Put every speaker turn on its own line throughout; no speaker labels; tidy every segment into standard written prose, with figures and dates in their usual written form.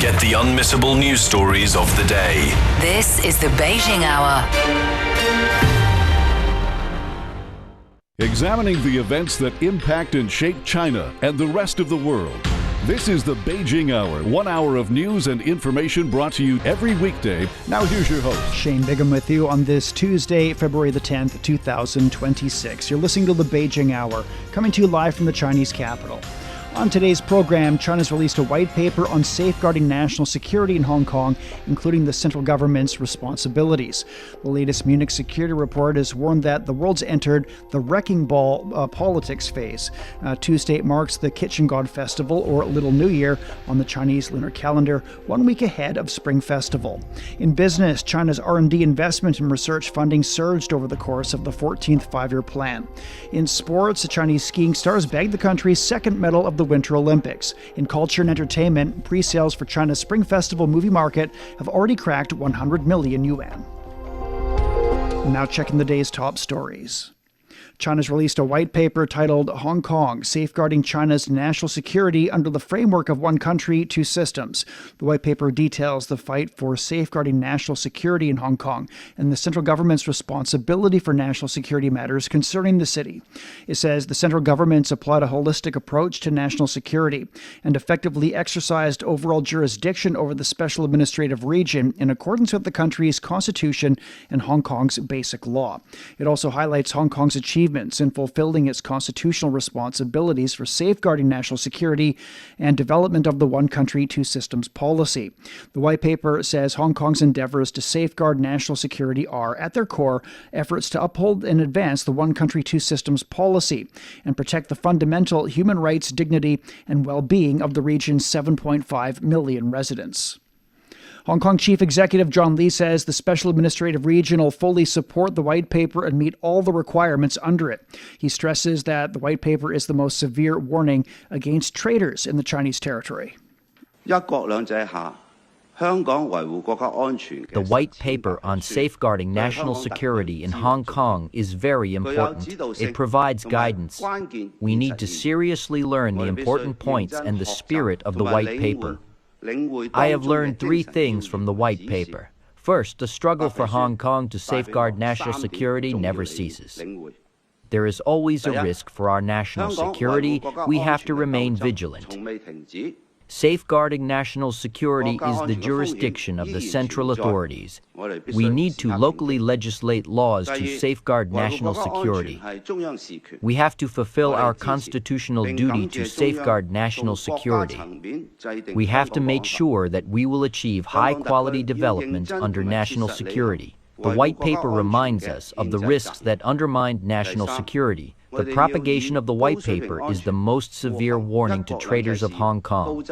Get the unmissable news stories of the day.
This is the Beijing Hour.
Examining the events that impact and shape China and the rest of the world. This is the Beijing Hour, 1 hour of news and information brought to you every weekday. Now here's your host,
Shane Bigham, with you on this Tuesday, February the 10th, 2026. You're listening to the Beijing Hour, coming to you live from the Chinese capital. On today's program, China's released a white paper on safeguarding national security in Hong Kong, including the central government's responsibilities. The latest Munich Security Report has warned that the world's entered the wrecking ball politics phase. Tuesday marks the Kitchen God Festival, or Little New Year, on the Chinese lunar calendar, 1 week ahead of Spring Festival. In business, China's R&D investment and research funding surged over the course of the 14th five-year plan. In sports, the Chinese skiing stars bagged the country's second medal of the Winter Olympics. In culture and entertainment, pre-sales for China's Spring Festival movie market have already cracked 100 million yuan. Now checking the day's top stories. China's released a white paper titled Hong Kong, Safeguarding China's National Security under the Framework of One Country, Two Systems. The white paper details the fight for safeguarding national security in Hong Kong and the central government's responsibility for national security matters concerning the city. It says the central government's applied a holistic approach to national security and effectively exercised overall jurisdiction over the special administrative region in accordance with the country's constitution and Hong Kong's basic law. It also highlights Hong Kong's achievements in fulfilling its constitutional responsibilities for safeguarding national security and development of the One Country, Two Systems policy. The white paper says Hong Kong's endeavors to safeguard national security are, at their core, efforts to uphold and advance the One Country, Two Systems policy and protect the fundamental human rights, dignity, and well-being of the region's 7.5 million residents. Hong Kong Chief Executive John Lee says the Special Administrative Region will fully support the white paper and meet all the requirements under it. He stresses that the white paper is the most severe warning against traitors in the Chinese territory.
The
white paper on safeguarding national security in Hong Kong is very important. It provides guidance. We need to seriously learn the important points and the spirit of the white paper. I have learned three things from the white paper. First, the struggle for Hong Kong to safeguard national security never ceases. There is always a risk for our national security. We have to remain vigilant. Safeguarding national security is the jurisdiction of the central authorities. We need to locally legislate laws to safeguard national security. We have to fulfill our constitutional duty to safeguard national security. We have to make sure that we will achieve high-quality development under national security. The white paper reminds us of the risks that undermine national security. The propagation of the white paper is the most severe warning to traitors of Hong Kong.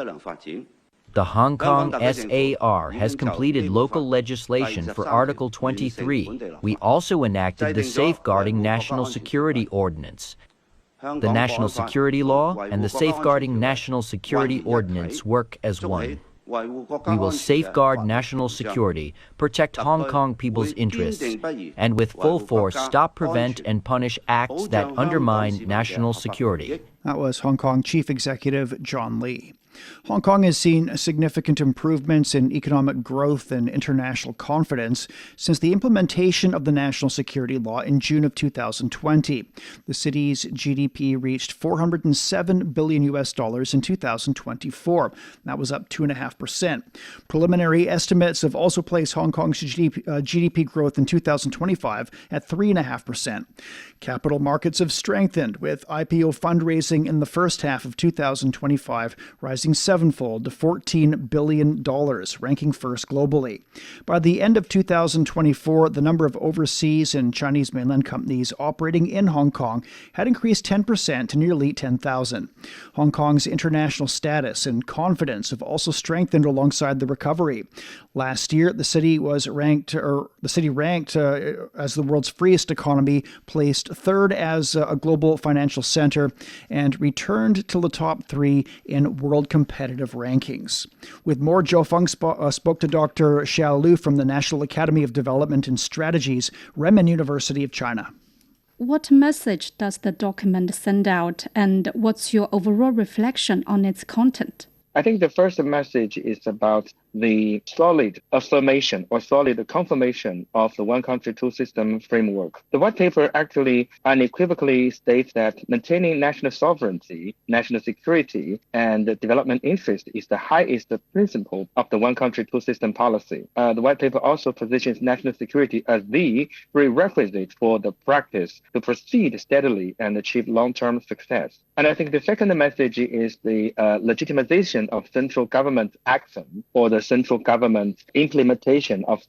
The Hong Kong SAR has completed local legislation for Article 23. We also enacted the Safeguarding National Security Ordinance. The National Security Law and the Safeguarding National Security Ordinance work as one. We will safeguard national security, protect Hong Kong people's interests, and with full force stop, prevent, and punish acts that undermine national security.
That was Hong Kong Chief Executive John Lee. Hong Kong has seen significant improvements in economic growth and international confidence since the implementation of the national security law in June of 2020. The city's GDP reached $407 billion in 2024. That was up 2.5%. Preliminary estimates have also placed Hong Kong's GDP growth in 2025 at 3.5%. Capital markets have strengthened, with IPO fundraising in the first half of 2025 rising sevenfold to $14 billion, ranking first globally. By the end of 2024, the number of overseas and Chinese mainland companies operating in Hong Kong had increased 10% to nearly 10,000. Hong Kong's international status and confidence have also strengthened alongside the recovery. Last year, the city ranked as the world's freest economy, placed third as a global financial center, and returned to the top three in world competitive rankings. With more, Joe Fung spoke to Dr. Xiao Lu from the National Academy of Development and Strategies, Renmin University of China.
What message does the document send out, and what's your overall reflection on its content?
I think the first message is about the solid affirmation or solid confirmation of the one country, two system framework. The white paper actually unequivocally states that maintaining national sovereignty, national security, and development interest is the highest principle of the one country, two system policy. The white paper also positions national security as the prerequisite for the practice to proceed steadily and achieve long-term success. And I think the second message is the legitimization of central government action or the central government implementation of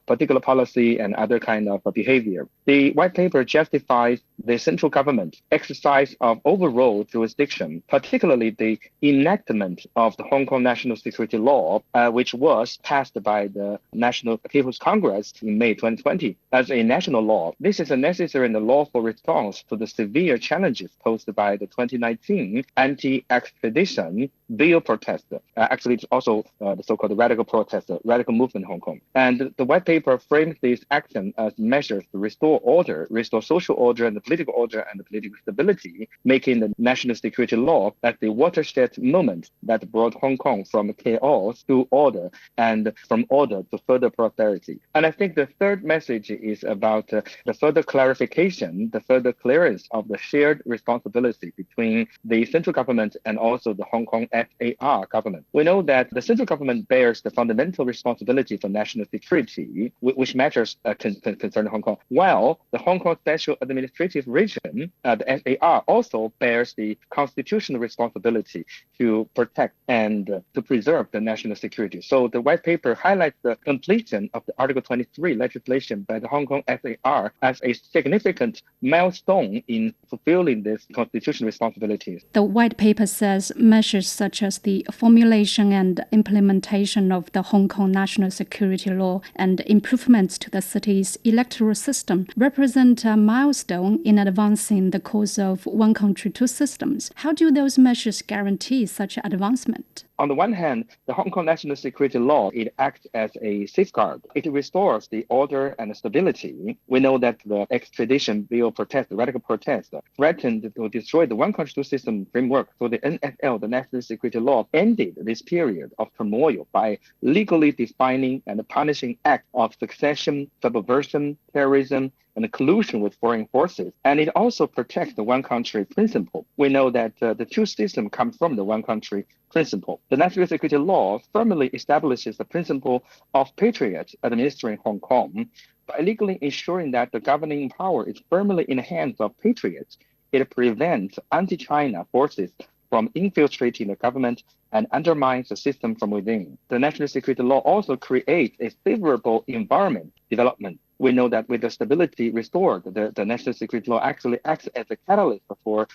particular policy and other kind of behavior. The white paper justifies the central government exercise of overall jurisdiction, particularly the enactment of the Hong Kong National Security Law, which was passed by the National People's Congress in May 2020 as a national law. This is a necessary and lawful response to the severe challenges posed by the 2019 anti-extradition bill protest. Actually, it's also the so-called radical protest, radical movement in Hong Kong. And the white paper frames this action as measures to restore order, restore social order and the political order and the political stability, making the national security law as the watershed moment that brought Hong Kong from chaos to order and from order to further prosperity. And I think the third message is about the further clarification, the further clearance of the shared responsibility between the central government and also the Hong Kong SAR government. We know that the central government bears the fundamental responsibility for national security, which matters concerning Hong Kong, while the Hong Kong Special Administrative Region, the SAR, also bears the constitutional responsibility to protect and to preserve the national security. So the white paper highlights the completion of the Article 23 legislation by the Hong Kong SAR as a significant milestone in fulfilling these constitutional responsibilities.
The white paper says measures such as the formulation and implementation of the Hong Kong National Security Law and improvements to the city's electoral system represent a milestone in advancing the cause of one country, two systems. How do those measures guarantee such advancement?
On the one hand, the Hong Kong National Security Law, it acts as a safeguard. It restores the order and stability. We know that the extradition bill protest, the radical protest, threatened to destroy the one country, two system framework. So the NSL, the National Security Law, ended this period of turmoil by legally defining and punishing acts of succession, subversion, terrorism, and collusion with foreign forces. And it also protects the one country principle. We know that the two systems come from the one country principle. The national security law firmly establishes the principle of patriots administering Hong Kong. By legally ensuring that the governing power is firmly in the hands of patriots, it prevents anti-China forces from infiltrating the government and undermines the system from within. The national security law also creates a favorable environment development. We know that with the stability restored, the national security law actually acts as a catalyst for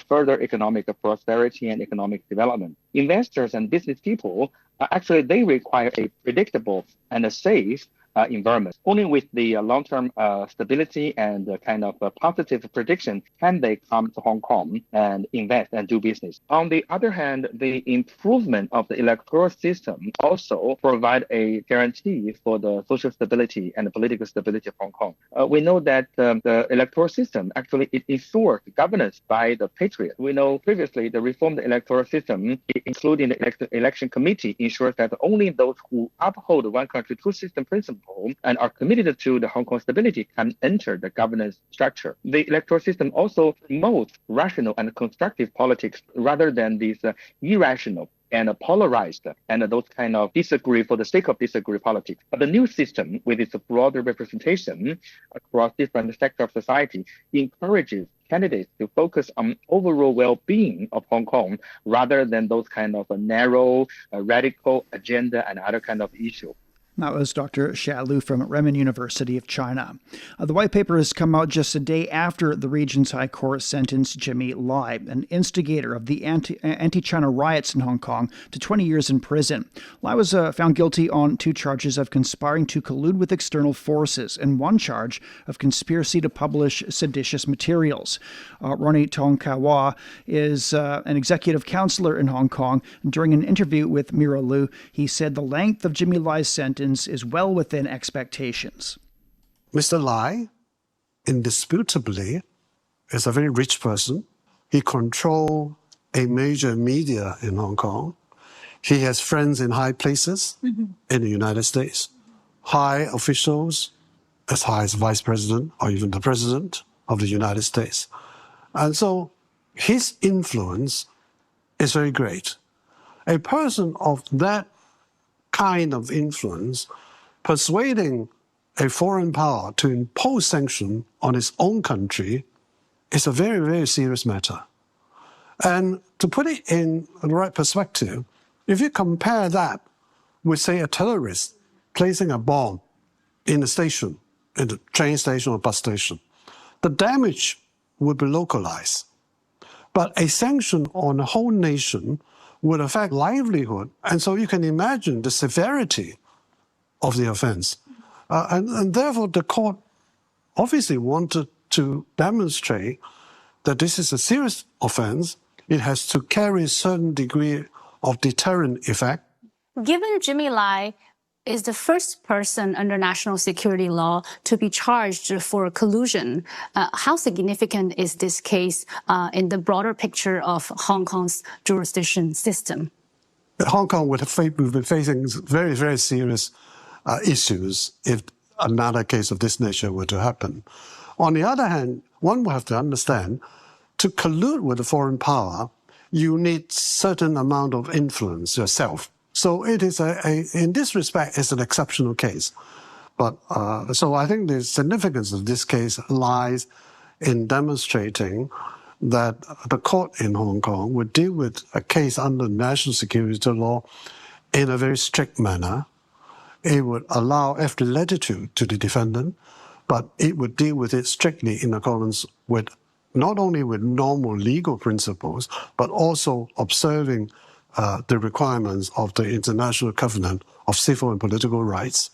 further economic prosperity and economic development. Investors and business people, actually, they require a predictable and a safe environment. Only with the long-term stability and kind of positive prediction can they come to Hong Kong and invest and do business. On the other hand, the improvement of the electoral system also provide a guarantee for the social stability and the political stability of Hong Kong. We know that the electoral system actually it ensures governance by the patriots. We know previously the reformed electoral system, including the election committee, ensures that only those who uphold the one country, two system principle and are committed to the Hong Kong stability can enter the governance structure. The electoral system also promotes rational and constructive politics rather than these irrational and polarized and those kind of disagree for the sake of disagree politics. But the new system, with its broader representation across different sectors of society, encourages candidates to focus on overall well-being of Hong Kong rather than those kind of narrow, radical agenda and other kind of issue.
That was Dr. Xia Lu from Renmin University of China. The white paper has come out just a day after the region's high court sentenced Jimmy Lai, an instigator of the anti-China riots in Hong Kong, to 20 years in prison. Lai was found guilty on 2 charges of conspiring to collude with external forces and 1 charge of conspiracy to publish seditious materials. Ronnie Tong Kawa is an executive counselor in Hong Kong. During an interview with Mira Liu, he said the length of Jimmy Lai's sentence is well within expectations.
Mr. Lai, indisputably, is a very rich person. He controls a major media in Hong Kong. He has friends in high places in the United States, high officials, as high as vice president or even the president of the United States. And so his influence is very great. A person of that kind of influence persuading a foreign power to impose sanctions on its own country is a very, very serious matter. And to put it in the right perspective, if you compare that with, say, a terrorist placing a bomb in a station, in the train station or bus station, the damage would be localized. But a sanction on a whole nation would affect livelihood. And so you can imagine the severity of the offense. And therefore, the court obviously wanted to demonstrate that this is a serious offense. It has to carry a certain degree of deterrent effect.
Given Jimmy Lai is the first person under national security law to be charged for collusion, how significant is this case in the broader picture of Hong Kong's jurisdiction system?
Hong Kong would be facing very, very serious issues if another case of this nature were to happen. On the other hand, one will have to understand, to collude with a foreign power, you need certain amount of influence yourself. So it is in this respect, it's an exceptional case. But so I think the significance of this case lies in demonstrating that the court in Hong Kong would deal with a case under national security law in a very strict manner. It would allow every latitude to the defendant, but it would deal with it strictly in accordance with not only with normal legal principles, but also observing the requirements of the International Covenant of Civil and Political Rights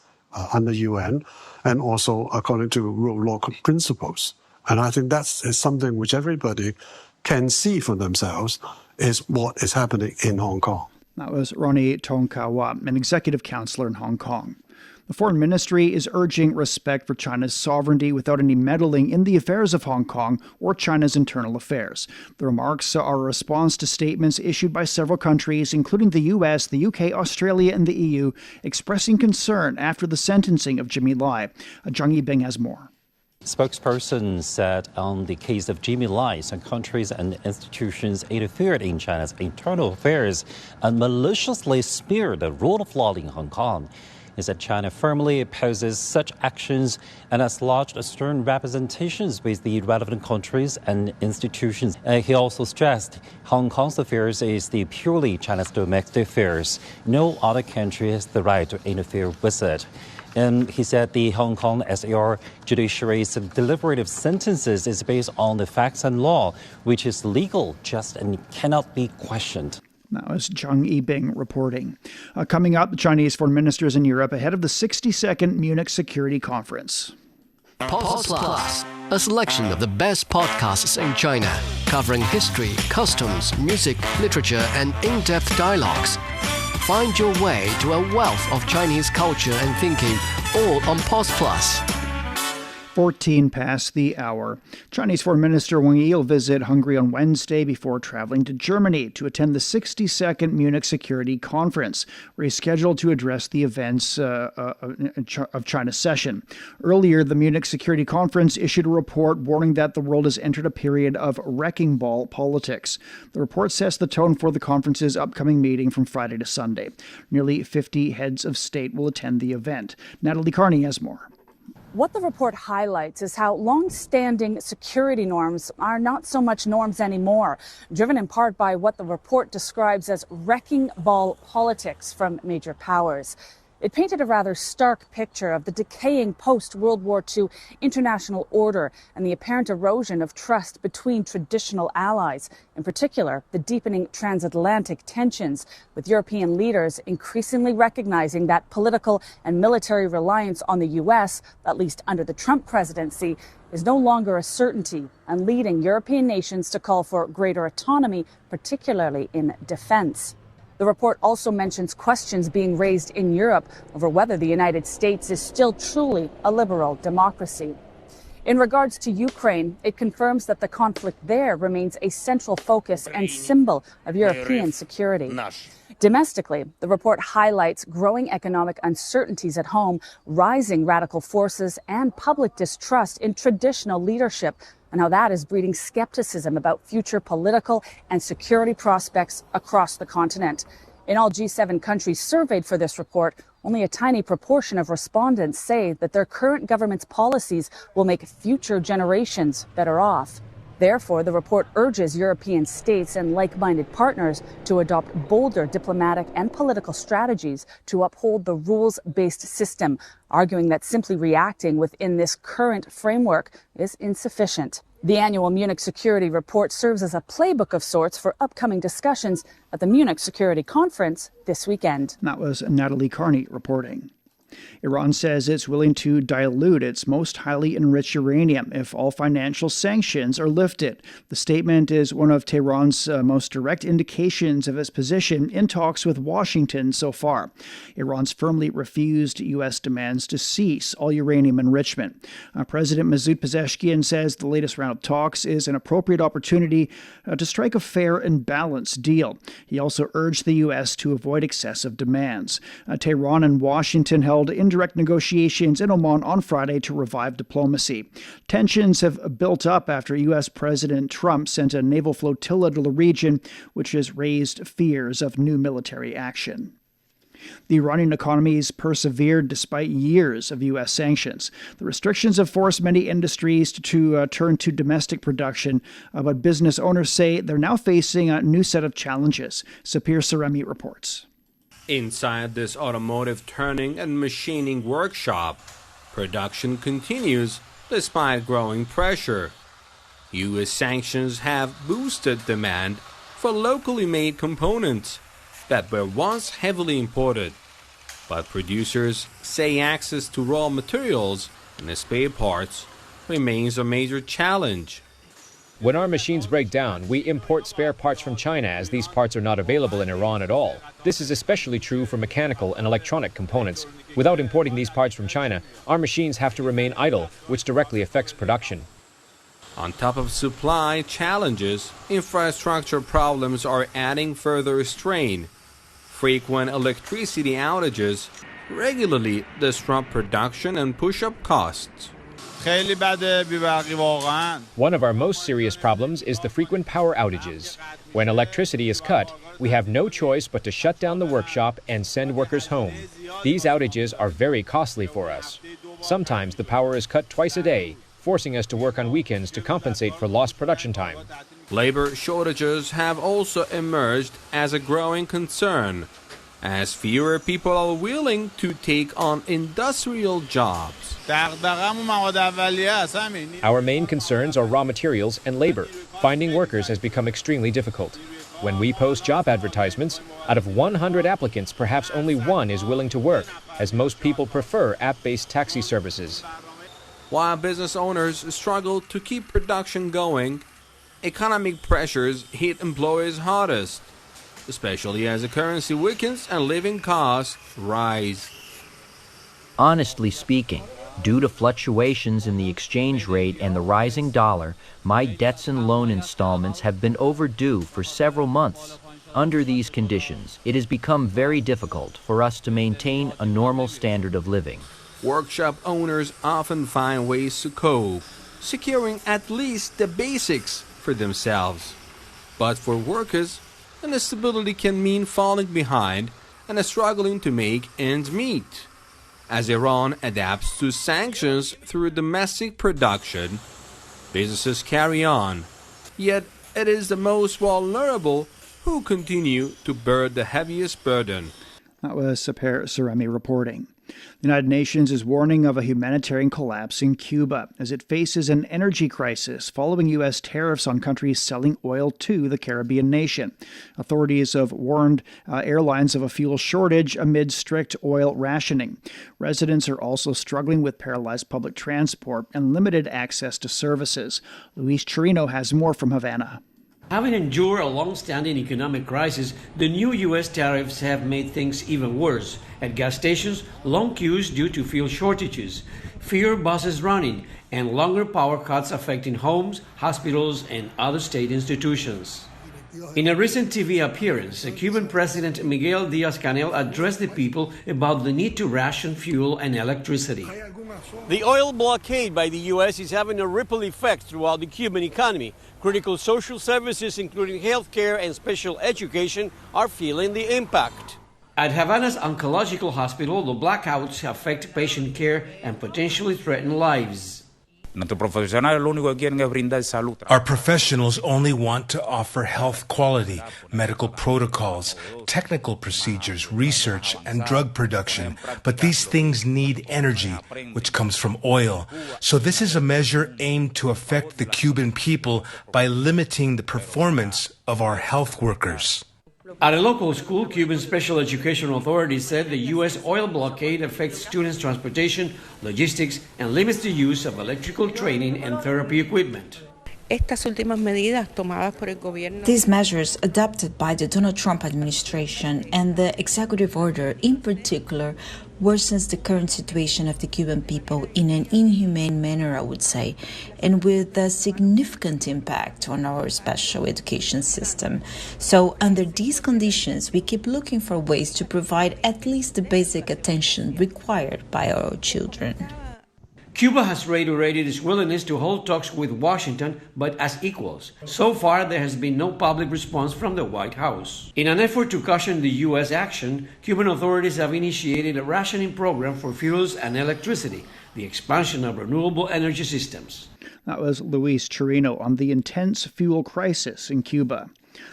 under UN, and also according to rule of law principles. And I think that's something which everybody can see for themselves is what is happening in Hong Kong.
That was Ronnie Tong Kawa, an executive counselor in Hong Kong. The Foreign Ministry is urging respect for China's sovereignty without any meddling in the affairs of Hong Kong or China's internal affairs. The remarks are a response to statements issued by several countries, including the US, the UK, Australia, and the EU, expressing concern after the sentencing of Jimmy Lai. Zhang Yibing has more.
Spokesperson said on the case of Jimmy Lai, some countries and institutions interfered in China's internal affairs and maliciously smeared the rule of law in Hong Kong. He said China firmly opposes such actions and has lodged stern representations with the relevant countries and institutions. He also stressed Hong Kong's affairs is the purely China's domestic affairs. No other country has the right to interfere with it. And he said the Hong Kong SAR judiciary's deliberative sentences is based on the facts and law, which is legal, just, and cannot be questioned.
That was Zhang Yibing reporting. Coming up, the Chinese foreign ministers in Europe ahead of the 62nd Munich Security Conference.
Pod Plus, a selection of the best podcasts in China, covering history, customs, music, literature, and in-depth dialogues. Find your way to a wealth of Chinese culture and thinking, all on Pod Plus.
14 past the hour. Chinese Foreign Minister Wang Yi will visit Hungary on Wednesday before traveling to Germany to attend the 62nd Munich Security Conference, where he's scheduled to address the events of China's session. Earlier, the Munich Security Conference issued a report warning that the world has entered a period of wrecking ball politics. The report sets the tone for the conference's upcoming meeting from Friday to Sunday. Nearly 50 heads of state will attend the event. Natalie Carney has more.
What the report highlights is how long-standing security norms are not so much norms anymore, driven in part by what the report describes as wrecking ball politics from major powers. It painted a rather stark picture of the decaying post-World War II international order and the apparent erosion of trust between traditional allies, in particular, the deepening transatlantic tensions, with European leaders increasingly recognizing that political and military reliance on the U.S., at least under the Trump presidency, is no longer a certainty, and leading European nations to call for greater autonomy, particularly in defense. The report also mentions questions being raised in Europe over whether the United States is still truly a liberal democracy. In regards to Ukraine, it confirms that the conflict there remains a central focus and symbol of European security. Domestically, the report highlights growing economic uncertainties at home, rising radical forces, and public distrust in traditional leadership, and how that is breeding skepticism about future political and security prospects across the continent. In all G7 countries surveyed for this report, only a tiny proportion of respondents say that their current government's policies will make future generations better off. Therefore, the report urges European states and like-minded partners to adopt bolder diplomatic and political strategies to uphold the rules-based system, arguing that simply reacting within this current framework is insufficient. The annual Munich Security Report serves as a playbook of sorts for upcoming discussions at the Munich Security Conference this weekend.
That was Natalie Carney reporting. Iran says it's willing to dilute its most highly enriched uranium if all financial sanctions are lifted. The statement is one of Tehran's most direct indications of its position in talks with Washington so far. Iran's firmly refused U.S. demands to cease all uranium enrichment. President Masoud Pezeshkian says the latest round of talks is an appropriate opportunity to strike a fair and balanced deal. He also urged the U.S. to avoid excessive demands. Tehran and Washington held indirect negotiations in Oman on Friday to revive diplomacy. Tensions have built up after U.S. President Trump sent a naval flotilla to the region, which has raised fears of new military action. The Iranian economy has persevered despite years of U.S. sanctions. The restrictions have forced many industries to turn to domestic production, but business owners say they're now facing a new set of challenges. Sapir Saremi reports.
Inside this automotive turning and machining workshop, production continues despite growing pressure. U.S. sanctions have boosted demand for locally made components that were once heavily imported. But producers say access to raw materials and spare parts remains a major challenge.
When our machines break down, we import spare parts from China as these parts are not available in Iran at all. This is especially true for mechanical and electronic components. Without importing these parts from China, our machines have to remain idle, which directly affects production.
On top of supply challenges, infrastructure problems are adding further strain. Frequent electricity outages regularly disrupt production and push up costs.
One of our most serious problems is the frequent power outages. When electricity is cut, we have no choice but to shut down the workshop and send workers home. These outages are very costly for us. Sometimes the power is cut twice a day, forcing us to work on weekends to compensate for lost production time.
Labor shortages have also emerged as a growing concern, as fewer people are willing to take on industrial jobs.
Our main concerns are raw materials and labor. Finding workers has become extremely difficult. When we post job advertisements, out of 100 applicants, perhaps only one is willing to work, as most people prefer app-based taxi services.
While business owners struggle to keep production going, economic pressures hit employers hardest, especially as the currency weakens and living costs rise.
Honestly speaking, due to fluctuations in the exchange rate and the rising dollar, my debts and loan installments have been overdue for several months. Under these conditions, it has become very difficult for us to maintain a normal standard of living.
Workshop owners often find ways to cope, securing at least the basics for themselves. But for workers, instability can mean falling behind and struggling to make ends meet. As Iran adapts to sanctions through domestic production, businesses carry on. Yet it is the most vulnerable who continue to bear the heaviest burden.
That was Sapir Saremi reporting. The United Nations is warning of a humanitarian collapse in Cuba as it faces an energy crisis following U.S. tariffs on countries selling oil to the Caribbean nation. Authorities have warned airlines of a fuel shortage amid strict oil rationing. Residents are also struggling with paralyzed public transport and limited access to services. Luis Chirino has more from Havana.
Having endured a long-standing economic crisis, the new U.S. tariffs have made things even worse. At gas stations, long queues due to fuel shortages, fewer buses running, and longer power cuts affecting homes, hospitals, and other state institutions. In a recent TV appearance, Cuban President Miguel Díaz-Canel addressed the people about the need to ration fuel and electricity.
The oil blockade by the U.S. is having a ripple effect throughout the Cuban economy. Critical social services, including healthcare and special education, are feeling the impact.
At Havana's oncological hospital, the blackouts affect patient care and potentially threaten lives.
Our professionals only want to offer health quality, medical protocols, technical procedures, research, and drug production. But these things need energy, which comes from oil. So this is a measure aimed to affect the Cuban people by limiting the performance of our health workers.
At a local school, Cuban Special Education Authority said the U.S. oil blockade affects students' transportation, logistics, and limits the use of electrical training and therapy equipment.
These measures adopted by the Donald Trump administration and the executive order in particular worsens the current situation of the Cuban people in an inhumane manner, I would say, and with a significant impact on our special education system. So under these conditions, we keep looking for ways to provide at least the basic attention required by our children.
Cuba has reiterated its willingness to hold talks with Washington, but as equals. So far, there has been no public response from the White House. In an effort to caution the U.S. action, Cuban authorities have initiated a rationing program for fuels and electricity, the expansion of renewable energy systems.
That was Luis Chirino on the intense fuel crisis in Cuba.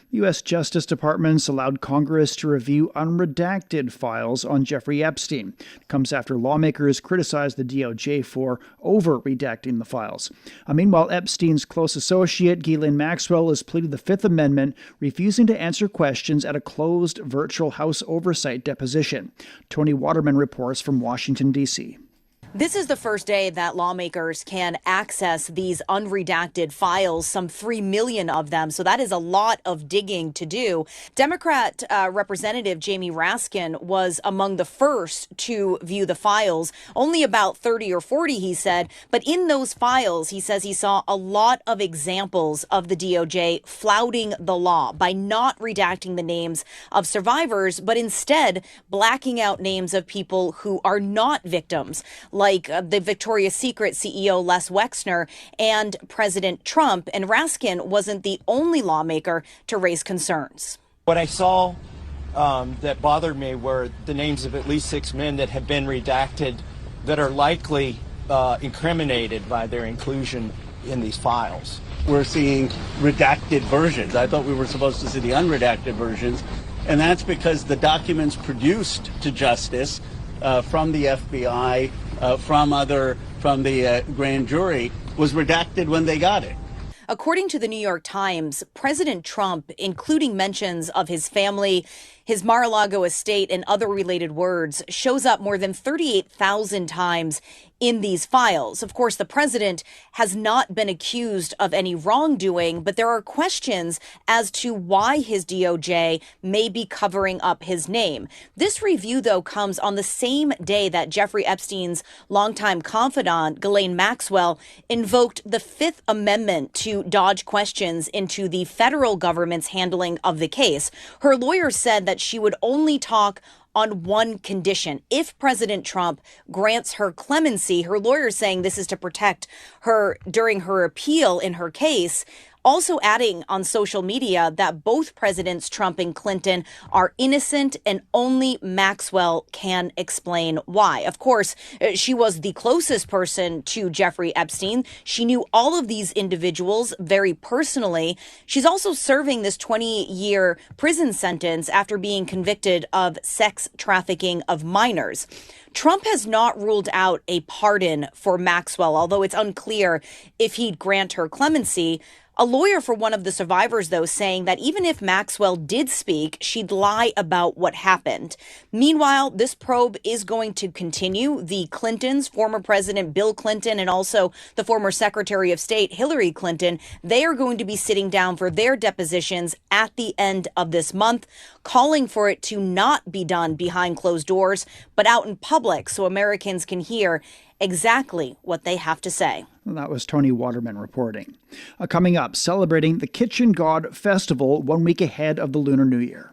The U.S. Justice Department's allowed Congress to review unredacted files on Jeffrey Epstein. It comes after lawmakers criticized the DOJ for over-redacting the files. Meanwhile, Epstein's close associate, Ghislaine Maxwell, has pleaded the Fifth Amendment, refusing to answer questions at a closed virtual House oversight deposition. Tony Waterman reports from Washington, D.C.
This is the first day that lawmakers can access these unredacted files, some 3 million of them. So that is a lot of digging to do. Democrat Representative Jamie Raskin was among the first to view the files, only about 30 or 40, he said. But in those files, he says he saw a lot of examples of the DOJ flouting the law by not redacting the names of survivors, but instead blacking out names of people who are not victims, like the Victoria's Secret CEO Les Wexner and President Trump. And Raskin wasn't the only lawmaker to raise concerns.
What I saw that bothered me were the names of at least 6 men that have been redacted that are likely incriminated by their inclusion in these files.
We're seeing redacted versions. I thought we were supposed to see the unredacted versions, and that's because the documents produced to justice from the FBI, from the grand jury, was redacted when they got it.
According to the New York Times, President Trump, including mentions of his family, his Mar-a-Lago estate, and other related words, shows up more than 38,000 times in these files. Of course, the president has not been accused of any wrongdoing, but there are questions as to why his DOJ may be covering up his name. This review, though, comes on the same day that Jeffrey Epstein's longtime confidant, Ghislaine Maxwell, invoked the Fifth Amendment to dodge questions into the federal government's handling of the case. Her lawyer said that she would only talk on one condition: if President Trump grants her clemency. Her lawyer saying this is to protect her during her appeal in her case. Also adding on social media that both Presidents Trump and Clinton are innocent and only Maxwell can explain why. Of course, she was the closest person to Jeffrey Epstein. She knew all of these individuals very personally. She's also serving this 20-year prison sentence after being convicted of sex trafficking of minors. Trump has not ruled out a pardon for Maxwell, although it's unclear if he'd grant her clemency. A lawyer for one of the survivors, though, saying that even if Maxwell did speak, she'd lie about what happened. Meanwhile, this probe is going to continue. The Clintons, former President Bill Clinton, and also the former Secretary of State Hillary Clinton, they are going to be sitting down for their depositions at the end of this month. calling for it to not be done behind closed doors, but out in public so Americans can hear exactly what they have to say.
That was Tony Waterman reporting. Coming up, celebrating the Kitchen God Festival 1 week ahead of the Lunar New Year.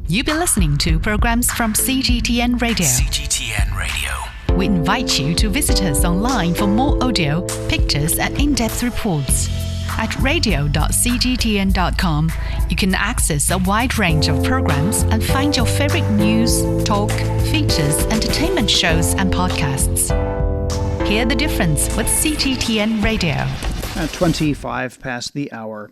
You've been listening to programs from CGTN Radio.
CGTN Radio.
We invite you to visit us online for more audio, pictures, and in-depth reports. At radio.cgtn.com, you can access a wide range of programs and find your favorite news, talk, features, entertainment shows, and podcasts. Hear the difference with CGTN Radio.
At 25 past the hour,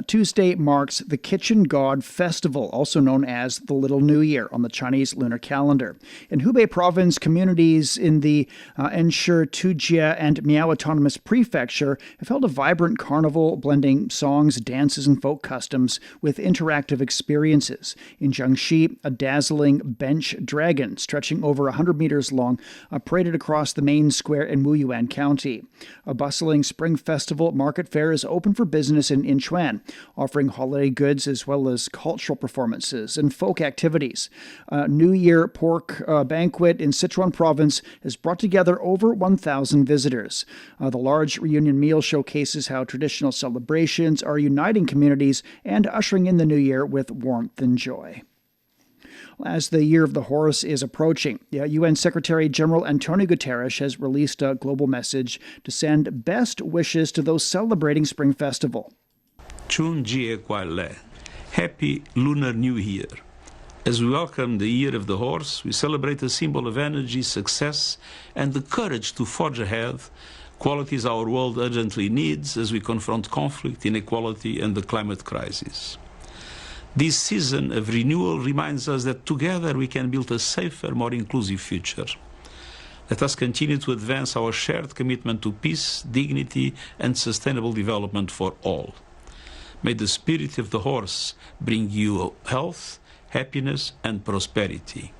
Tuesday marks the Kitchen God Festival, also known as the Little New Year on the Chinese lunar calendar. In Hubei province, communities in the Enshi, Tujia, and Miao Autonomous Prefecture have held a vibrant carnival blending songs, dances, and folk customs with interactive experiences. In Jiangxi, a dazzling bench dragon stretching over 100 meters long paraded across the main square in Wuyuan County. A bustling spring festival market fair is open for business in Inchuan, offering holiday goods as well as cultural performances and folk activities. A New Year pork banquet in Sichuan province has brought together over 1,000 visitors. The large reunion meal showcases how traditional celebrations are uniting communities and ushering in the new year with warmth and joy. As the Year of the Horse is approaching, UN Secretary General Antonio Guterres has released a global message to send best wishes to those celebrating Spring Festival.
Happy Lunar New Year. As we welcome the Year of the Horse, we celebrate a symbol of energy, success, and the courage to forge ahead, qualities our world urgently needs as we confront conflict, inequality, and the climate crisis. This season of renewal reminds us that together we can build a safer, more inclusive future. Let us continue to advance our shared commitment to peace, dignity, and sustainable development for all. May the spirit of the horse bring you health, happiness, and prosperity.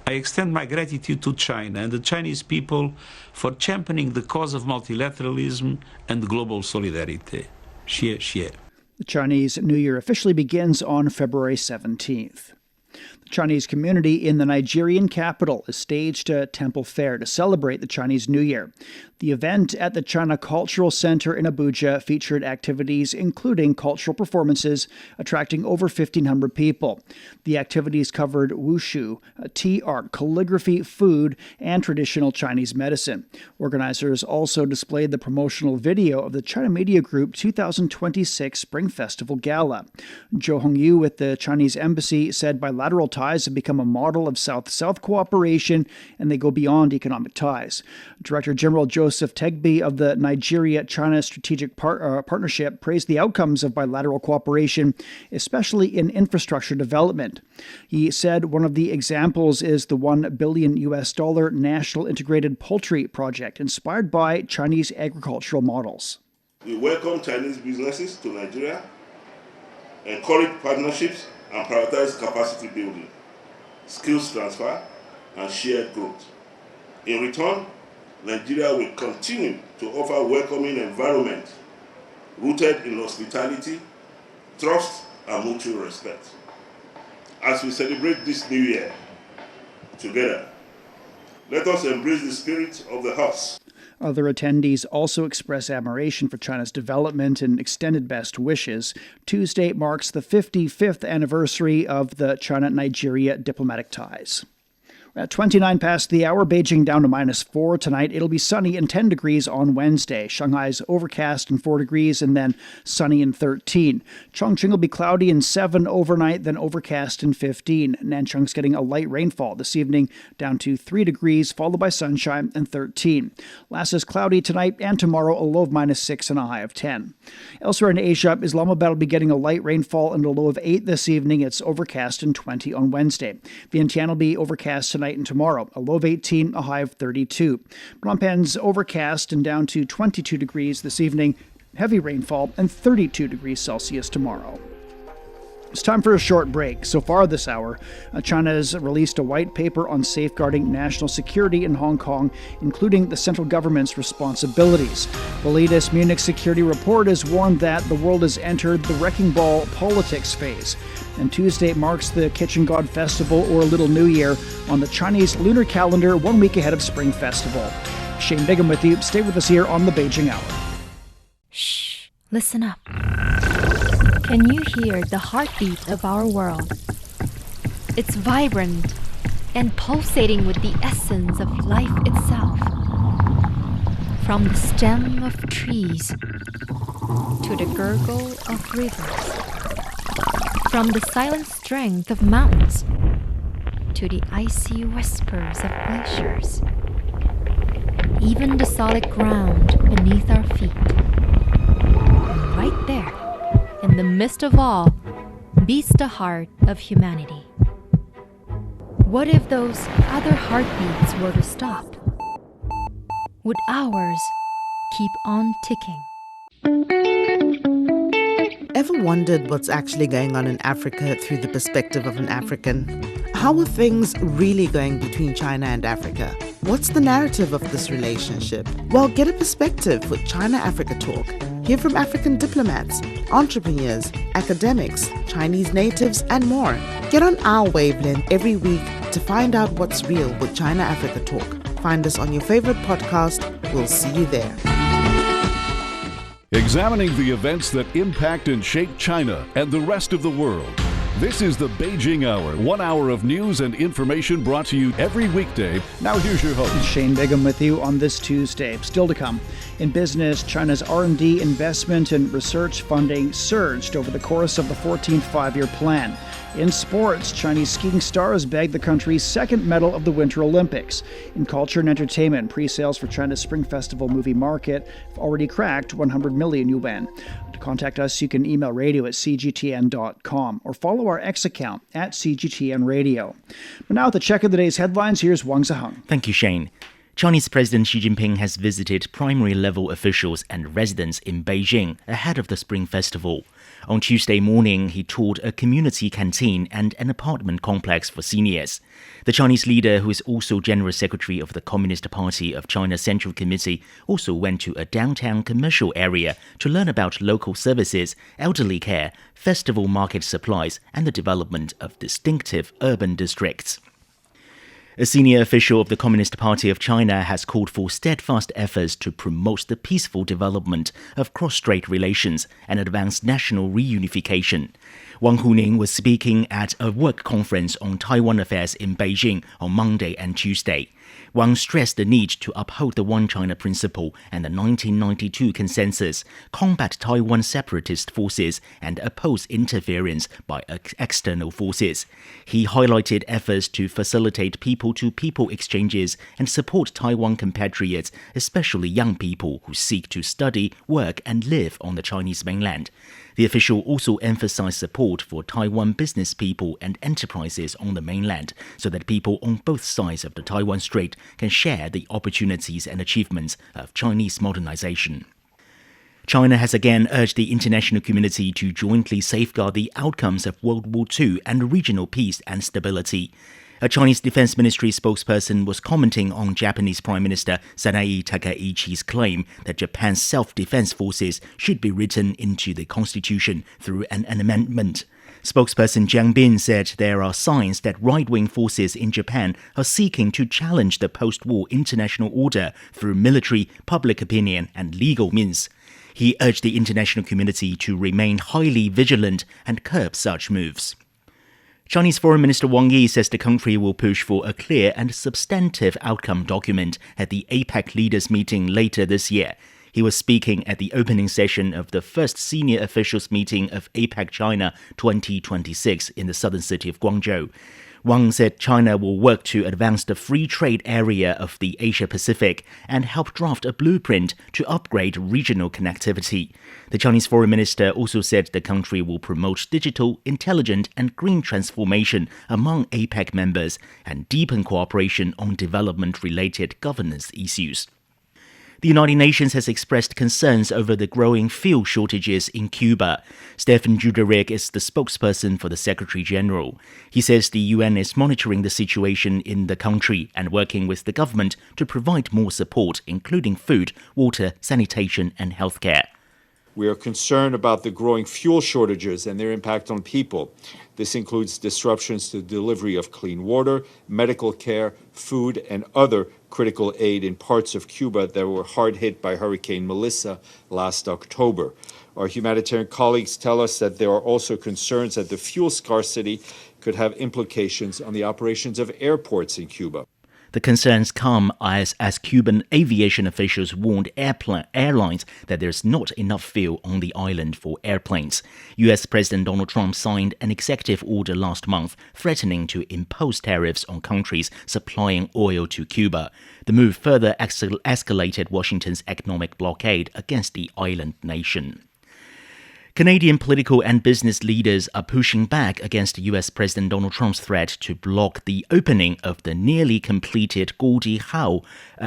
I extend my gratitude to China and the Chinese people for championing the cause of multilateralism and global solidarity. Xie xie.
The Chinese New Year officially begins on February 17th. The Chinese community in the Nigerian capital has staged a temple fair to celebrate the Chinese New Year. The event at the China Cultural Center in Abuja featured activities including cultural performances, attracting over 1,500 people. The activities covered wushu, tea art, calligraphy, food, and traditional Chinese medicine. Organizers also displayed the promotional video of the China Media Group 2026 Spring Festival Gala. Zhou Hongyu with the Chinese Embassy said bilateral ties have become a model of South-South cooperation, and they go beyond economic ties. Director General Joseph Tegbe of the Nigeria-China Strategic Partnership praised the outcomes of bilateral cooperation, especially in infrastructure development. He said one of the examples is the $1 billion National Integrated Poultry Project, inspired by Chinese agricultural models.
We welcome Chinese businesses to Nigeria, encourage partnerships, and prioritize capacity building, skills transfer, and shared growth. In return, Nigeria will continue to offer a welcoming environment rooted in hospitality, trust, and mutual respect. As we celebrate this new year together, let us embrace the spirit of the horse.
Other attendees also express admiration for China's development and extended best wishes. Tuesday marks the 55th anniversary of the China-Nigeria diplomatic ties. At 29 past the hour, Beijing down to -4 tonight. It'll be sunny and 10 degrees on Wednesday. Shanghai's overcast and 4 degrees, and then sunny and 13. Chongqing will be cloudy and 7 overnight, then overcast and 15. Nanchung's getting a light rainfall this evening, down to 3 degrees, followed by sunshine and 13. Lhasa's cloudy tonight and tomorrow, a low of -6 and a high of 10. Elsewhere in Asia, Islamabad will be getting a light rainfall and a low of 8 this evening. It's overcast and 20 on Wednesday. Vientiane will be overcast tonight and tomorrow, a low of 18, a high of 32. Phnom Penh's overcast and down to 22 degrees this evening, heavy rainfall, and 32 degrees Celsius tomorrow. It's time for a short break. So far this hour, China has released a white paper on safeguarding national security in Hong Kong, including the central government's responsibilities. The latest Munich Security Report has warned that the world has entered the wrecking ball politics phase. And Tuesday marks the Kitchen God Festival, or Little New Year, on the Chinese lunar calendar 1 week ahead of Spring Festival. Shane Bigham with you. Stay with us here on the Beijing Hour.
Shh, listen up. Can you hear the heartbeat of our world? It's vibrant and pulsating with the essence of life itself. From the stem of trees to the gurgle of rivers. From the silent strength of mountains to the icy whispers of glaciers. Even the solid ground beneath our feet. And right there, in the midst of all, beats the heart of humanity. What if those other heartbeats were to stop? Would ours keep on ticking?
Ever wondered what's actually going on in Africa through the perspective of an African? How are things really going between China and Africa? What's the narrative of this relationship? Well, get a perspective with China-Africa Talk. Hear from African diplomats, entrepreneurs, academics, Chinese natives, and more. Get on our wavelength every week to find out what's real with China-Africa Talk. Find us on your favorite podcast. We'll see you there.
Examining the events that impact and shape China and the rest of the world. This is the Beijing Hour, 1 hour of news and information brought to you every weekday. Now here's your host.
Shane Bigham with you on this Tuesday. Still to come. In business, China's R&D investment and research funding surged over the course of the 14th five-year plan. In sports, Chinese skiing stars bagged the country's second medal of the Winter Olympics. In culture and entertainment, pre-sales for China's Spring Festival movie market have already cracked 100 million yuan. To contact us, you can email radio@cgtn.com or follow our X account @CGTNradio. But now, with the check of the day's headlines, here's Wang Ziheng.
Thank you, Shane. Chinese President Xi Jinping has visited primary-level officials and residents in Beijing ahead of the Spring Festival. On Tuesday morning, he toured a community canteen and an apartment complex for seniors. The Chinese leader, who is also General Secretary of the Communist Party of China Central Committee, also went to a downtown commercial area to learn about local services, elderly care, festival market supplies, and the development of distinctive urban districts. A senior official of the Communist Party of China has called for steadfast efforts to promote the peaceful development of cross-strait relations and advance national reunification. Wang Huning was speaking at a work conference on Taiwan affairs in Beijing on Monday and Tuesday. Wang stressed the need to uphold the One China principle and the 1992 consensus, combat Taiwan separatist forces, and oppose interference by external forces. He highlighted efforts to facilitate people-to-people exchanges and support Taiwan compatriots, especially young people who seek to study, work, and live on the Chinese mainland. The official also emphasized support for Taiwan business people and enterprises on the mainland so that people on both sides of the Taiwan Strait can share the opportunities and achievements of Chinese modernization. China has again urged the international community to jointly safeguard the outcomes of World War II and regional peace and stability. A Chinese Defense Ministry spokesperson was commenting on Japanese Prime Minister Sanae Takaichi's claim that Japan's self-defense forces should be written into the constitution through an amendment. Spokesperson Jiang Bin said there are signs that right-wing forces in Japan are seeking to challenge the post-war international order through military, public opinion, and legal means. He urged the international community to remain highly vigilant and curb such moves. Chinese Foreign Minister Wang Yi says the country will push for a clear and substantive outcome document at the APEC leaders meeting later this year. He was speaking at the opening session of the first senior officials meeting of APEC China 2026 in the southern city of Guangzhou. Wang said China will work to advance the free trade area of the Asia-Pacific and help draft a blueprint to upgrade regional connectivity. The Chinese foreign minister also said the country will promote digital, intelligent and green transformation among APEC members and deepen cooperation on development-related governance issues. The United Nations has expressed concerns over the growing fuel shortages in Cuba. Stefan Dujarric is the spokesperson for the Secretary General. He says the UN is monitoring the situation in the country and working with the government to provide more support, including food, water, sanitation and healthcare.
We are concerned about the growing fuel shortages and their impact on people. This includes disruptions to the delivery of clean water, medical care, food, and other critical aid in parts of Cuba that were hard hit by Hurricane Melissa last October. Our humanitarian colleagues tell us that there are also concerns that the fuel scarcity could have implications on the operations of airports in Cuba.
The concerns come as Cuban aviation officials warned airlines that there's not enough fuel on the island for airplanes. U.S. President Donald Trump signed an executive order last month threatening to impose tariffs on countries supplying oil to Cuba. The move further escalated Washington's economic blockade against the island nation. Canadian political and business leaders are pushing back against U.S. President Donald Trump's threat to block the opening of the nearly completed Gordie Howe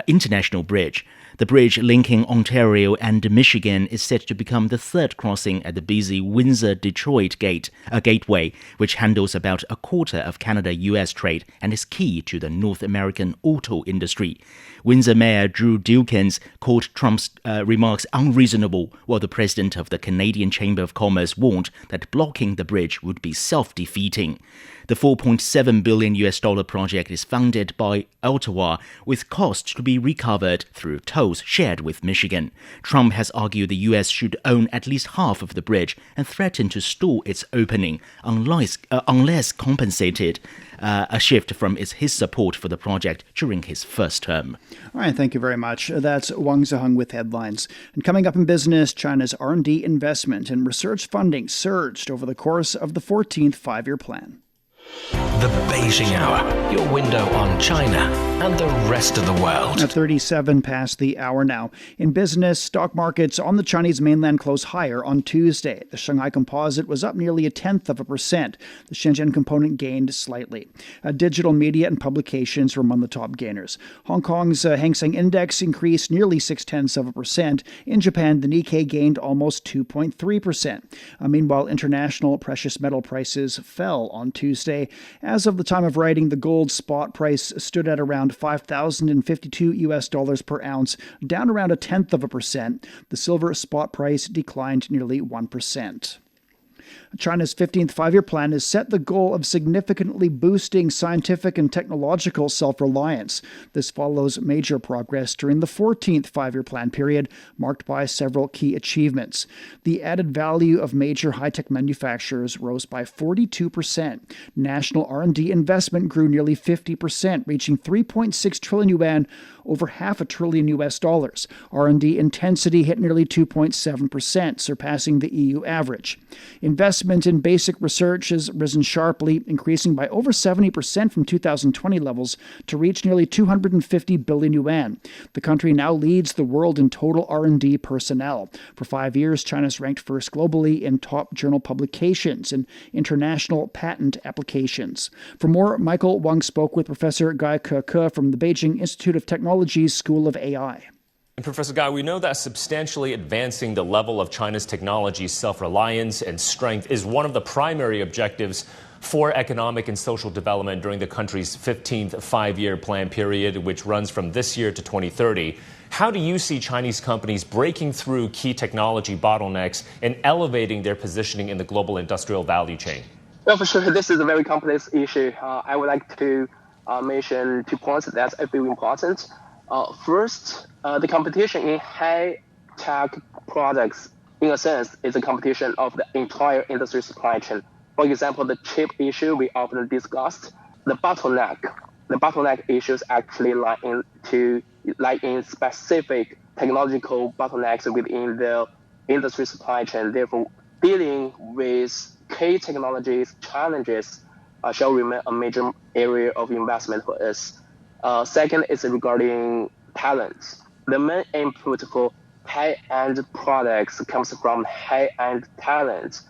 International Bridge. The bridge linking Ontario and Michigan is set to become the third crossing at the busy Windsor-Detroit gateway, which handles about a quarter of Canada-US trade and is key to the North American auto industry. Windsor Mayor Drew Dukins called Trump's remarks unreasonable, while the president of the Canadian Chamber of Commerce warned that blocking the bridge would be self-defeating. The $4.7 billion project is funded by Ottawa, with costs to be recovered through tolls shared with Michigan. Trump has argued the U.S. should own at least half of the bridge and threatened to stall its opening unless compensated a shift from his support for the project during his first term.
All right, thank you very much. That's Wang Ziheng with headlines. And coming up in business, China's R&D investment and research funding surged over the course of the 14th five-year plan.
The Beijing Hour, your window on China and the rest of the world.
At 37 past the hour now. In business, stock markets on the Chinese mainland closed higher on Tuesday. The Shanghai Composite was up nearly 0.1%. The Shenzhen Component gained slightly. Digital media and publications were among the top gainers. Hong Kong's Hang Seng Index increased nearly 0.6%. In Japan, the Nikkei gained almost 2.3%. Meanwhile, international precious metal prices fell on Tuesday. As of the time of writing, the gold spot price stood at around $5,052 per ounce, down around 0.1%. The silver spot price declined nearly 1%. China's 15th five-year plan has set the goal of significantly boosting scientific and technological self-reliance. This follows major progress during the 14th five-year plan period, marked by several key achievements. The added value of major high-tech manufacturers rose by 42%. National R&D investment grew nearly 50%, reaching 3.6 trillion yuan, over $500 billion. R&D intensity hit nearly 2.7%, surpassing the EU average. Investment in basic research has risen sharply, increasing by over 70% from 2020 levels to reach nearly 250 billion yuan. The country now leads the world in total R&D personnel. For 5 years, China's ranked first globally in top journal publications and international patent applications. For more, Michael Wang spoke with Professor Guy Ke from the Beijing Institute of Technology's School of AI.
And Professor Guy, we know that substantially advancing the level of China's technology self-reliance and strength is one of the primary objectives for economic and social development during the country's 15th five-year plan period, which runs from this year to 2030. How do you see Chinese companies breaking through key technology bottlenecks and elevating their positioning in the global industrial value chain?
Well, for sure, this is a very complex issue. I would like to mention 2 points that I feel important. First, the competition in high-tech products, in a sense, is a competition of the entire industry supply chain. For example, the chip issue we often discussed, the bottleneck issues actually lie in specific technological bottlenecks within the industry supply chain. Therefore, dealing with key technologies challenges shall remain a major area of investment for us. Second is regarding talents. The main input for high-end products comes from high-end talent.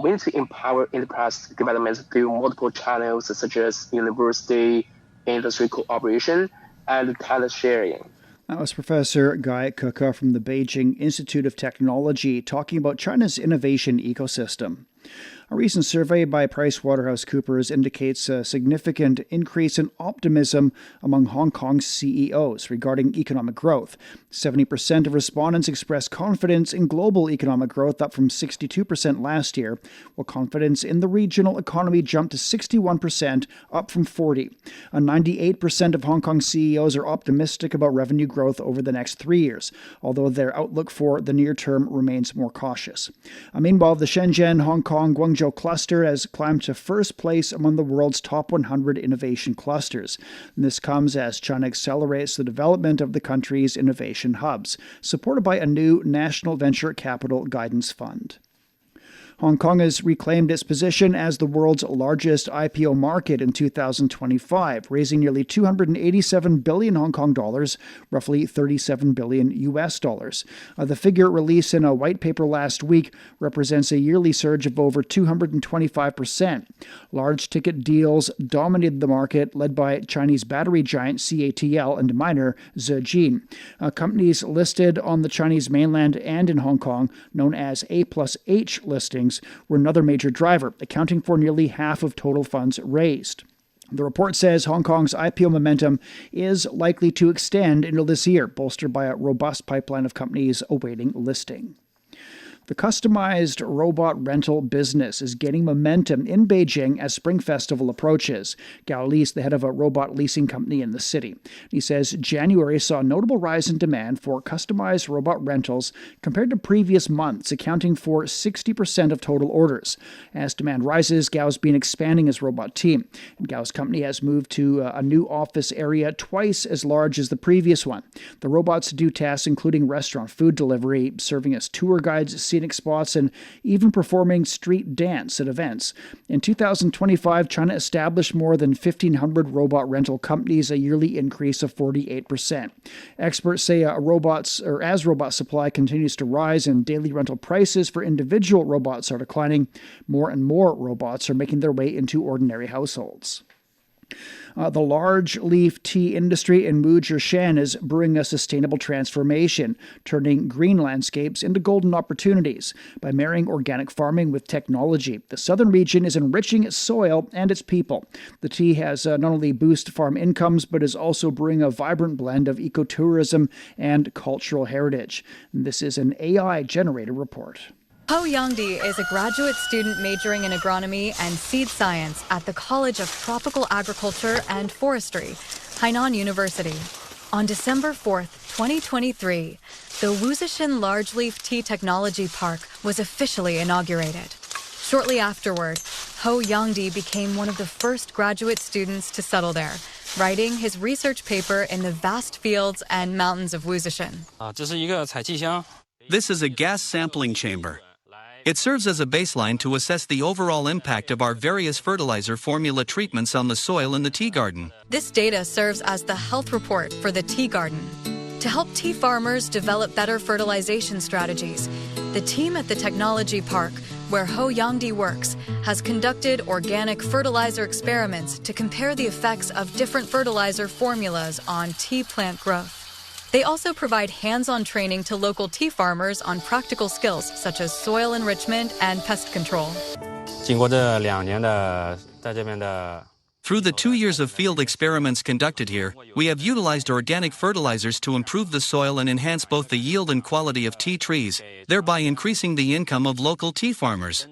We need to empower enterprise development through multiple channels such as university, industry cooperation, and talent sharing.
That was Professor Guy Kuka from the Beijing Institute of Technology talking about China's innovation ecosystem. A recent survey by PricewaterhouseCoopers indicates a significant increase in optimism among Hong Kong's CEOs regarding economic growth. 70% of respondents expressed confidence in global economic growth, up from 62% last year, while confidence in the regional economy jumped to 61%, up from 40%. 98% of Hong Kong CEOs are optimistic about revenue growth over the next 3 years, although their outlook for the near term remains more cautious. Meanwhile, the Shenzhen, Hong Kong, Guangzhou cluster has climbed to first place among the world's top 100 innovation clusters. And this comes as China accelerates the development of the country's innovation hubs, supported by a new National Venture Capital Guidance Fund. Hong Kong has reclaimed its position as the world's largest IPO market in 2025, raising nearly 287 billion Hong Kong dollars, roughly 37 billion US dollars. The figure released in a white paper last week represents a yearly surge of over 225%. Large ticket deals dominated the market, led by Chinese battery giant CATL and miner Zejin. Companies listed on the Chinese mainland and in Hong Kong, known as A+H listings, were another major driver, accounting for nearly half of total funds raised. The report says Hong Kong's IPO momentum is likely to extend into this year, bolstered by a robust pipeline of companies awaiting listing. The customized robot rental business is gaining momentum in Beijing as Spring Festival approaches. Gao Li is the head of a robot leasing company in the city. He says January saw a notable rise in demand for customized robot rentals compared to previous months, accounting for 60% of total orders. As demand rises, Gao's been expanding his robot team. And Gao's company has moved to a new office area twice as large as the previous one. The robots do tasks including restaurant food delivery, serving as tour guides, scenic spots, and even performing street dance at events. In 2025, China established more than 1,500 robot rental companies, a yearly increase of 48%. Experts say as robot supply continues to rise and daily rental prices for individual robots are declining, more and more robots are making their way into ordinary households. The large leaf tea industry in Muzhishan is brewing a sustainable transformation, turning green landscapes into golden opportunities. By marrying organic farming with technology, the southern region is enriching its soil and its people. The tea has not only boosted farm incomes, but is also brewing a vibrant blend of ecotourism and cultural heritage. This is an AI-generated report.
Ho Yangdi is a graduate student majoring in agronomy and seed science at the College of Tropical Agriculture and Forestry, Hainan University. On December 4th, 2023, the Wuzhishan Large-Leaf Tea Technology Park was officially inaugurated. Shortly afterward, Ho Yangdi became one of the first graduate students to settle there, writing his research paper in the vast fields and mountains of Wuzhishan.
This is a gas sampling chamber. It serves as a baseline to assess the overall impact of our various fertilizer formula treatments on the soil in the tea garden.
This data serves as the health report for the tea garden. To help tea farmers develop better fertilization strategies, the team at the technology park, where Ho Yangdi works, has conducted organic fertilizer experiments to compare the effects of different fertilizer formulas on tea plant growth. They also provide hands-on training to local tea farmers on practical skills such as soil enrichment and pest control.
Through the 2 years of field experiments conducted here, we have utilized organic fertilizers to improve the soil and enhance both the yield and quality of tea trees, thereby increasing the income of local tea farmers.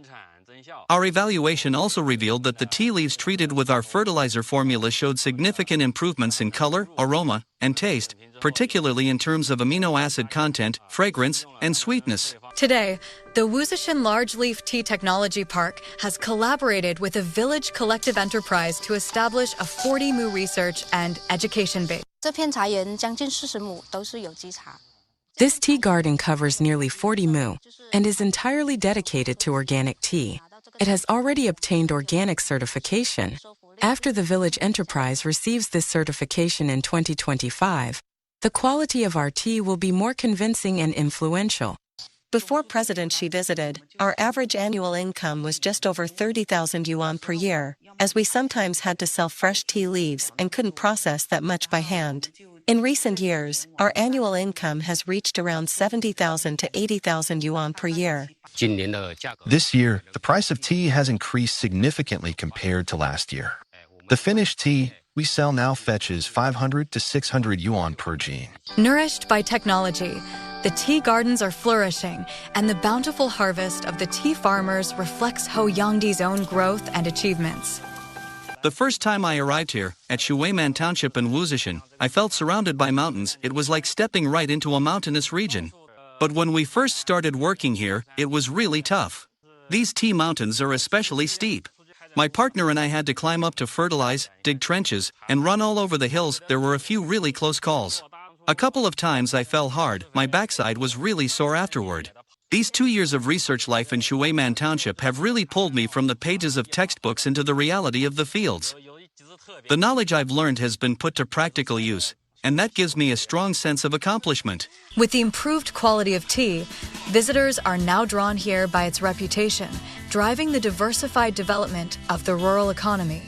Our evaluation also revealed that the tea leaves treated with our fertilizer formula showed significant improvements in color, aroma, and taste, particularly in terms of amino acid content, fragrance, and sweetness.
Today, the Wuzhishan Large-Leaf Tea Technology Park has collaborated with a village collective enterprise to establish a 40-mu research and education base.
This tea garden covers nearly 40 mu and is entirely dedicated to organic tea. It has already obtained organic certification. After the village enterprise receives this certification in 2025, the quality of our tea will be more convincing and influential.
Before President Xi visited, our average annual income was just over 30,000 yuan per year, as we sometimes had to sell fresh tea leaves and couldn't process that much by hand. In recent years, our annual income has reached around 70,000 to 80,000 yuan per year.
This year, the price of tea has increased significantly compared to last year. The finished tea we sell now fetches 500 to 600 yuan per jean.
Nourished by technology, the tea gardens are flourishing, and the bountiful harvest of the tea farmers reflects Hoyangdi's own growth and achievements.
The first time I arrived here, at Shuiman Township in Wuzhishan, I felt surrounded by mountains. It was like stepping right into a mountainous region. But when we first started working here, it was really tough. These tea mountains are especially steep. My partner and I had to climb up to fertilize, dig trenches, and run all over the hills. There were a few really close calls. A couple of times I fell hard. My backside was really sore afterward. These 2 years of research life in Shuiman Township have really pulled me from the pages of textbooks into the reality of the fields. The knowledge I've learned has been put to practical use, and that gives me a strong sense of accomplishment.
With the improved quality of tea, visitors are now drawn here by its reputation, driving the diversified development of the rural economy.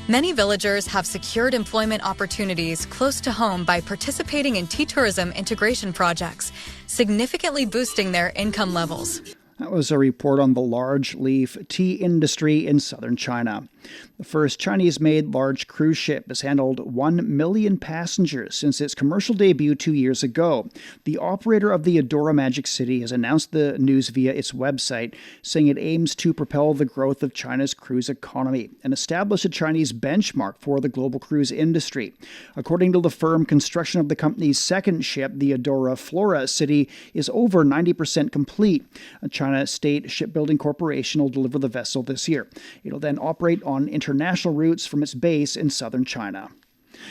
Many villagers have secured employment opportunities close to home by participating in tea tourism integration projects, significantly boosting their income levels.
That was a report on the large leaf tea industry in southern China. The first Chinese-made large cruise ship has handled 1 million passengers since its commercial debut 2 years ago. The operator of the Adora Magic City has announced the news via its website, saying it aims to propel the growth of China's cruise economy and establish a Chinese benchmark for the global cruise industry. According to the firm, construction of the company's second ship, the Adora Flora City, is over 90% complete. China State Shipbuilding Corporation will deliver the vessel this year. It'll then operate on international routes from its base in southern China.